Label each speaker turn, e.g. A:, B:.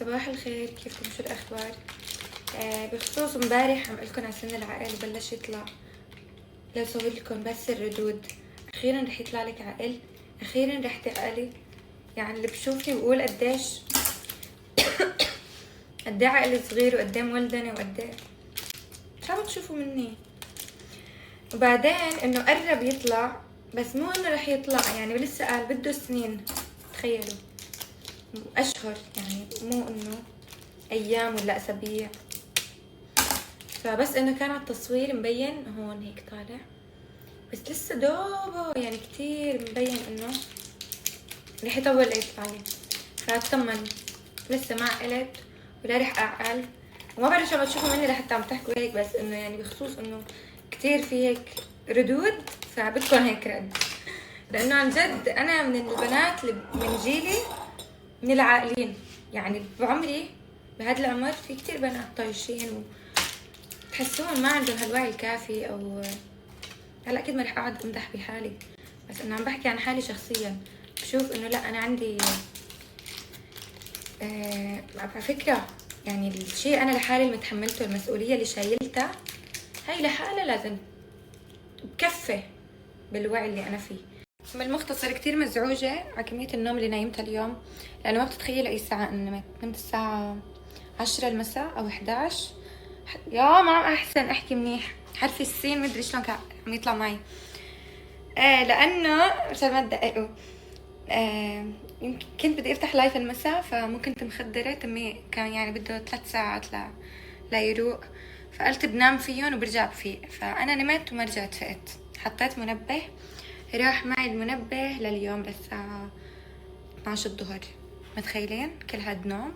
A: صباح الخير، كيفكم؟ شو الأخبار؟ بخصوص امبارح عم قلكن على سن العقل بلش يطلع. لو صور لكم بس الردود، أخيرا رح يطلع لك عقل، أخيرا رح تعقلي. يعني اللي بشوفني بقول قديش قديه عقلي صغير وقديه مولدنة وقديه شو عم تشوفوا مني. وبعدين انه قرب يطلع، بس مو انه رح يطلع، يعني لسه قال بده سنين. تخيلوا، أشهر، يعني مو انه ايام ولا اسابيع. فبس انه كان على التصوير مبين هون هيك طالع، بس لسه دوبه، يعني كتير مبين انه رح يطول يطلع لي. فاطمن، لسه ما عقلت ولا رح اعقل. وما بعرف شو عم تشوفوا مني لحتى عم تحكوا هيك، بس انه يعني بخصوص انه كتير في هيك ردود، فبدكم هيك رد. لانه عن جد انا من البنات اللي من جيلي، من العاقلين. يعني بعمري بهذا العمر في كتير بنات طايشين وتحسون ما عندهم هالوعي الكافي. او هلا اكيد ما رح اقعد امدح بحالي، بس انه عم بحكي عن حالي شخصيا. بشوف انه لا، انا عندي على فكرة، يعني الشيء انا لحالي اللي متحملته، المسؤولية اللي شايلتها، هاي لحالها لازم بكفي بالوعي اللي انا فيه. بالمختصر كتير مزعوجة على كمية النوم اللي نايمتها اليوم، لأنه ما بتتخيل أي ساعة نمت. نمت الساعة 10 المساء أو 11. يا ما عم أحسن أحكي منيح، حرف السين مدري شلون كان عم يطلع معي. لأنه عشان ما تدققوا، يمكن كنت بدي أفتح لايف المساء، فمو كنت مخدرة تمي، كان يعني بده 3 ساعات لا يروق. فقلت بنام فيهم وبرجع بفيق، فأنا نمت وما رجعت فقت. حطيت منبه، راح معي المنبه لليوم للساعة 12 الظهر. متخيلين كل هاد نوم؟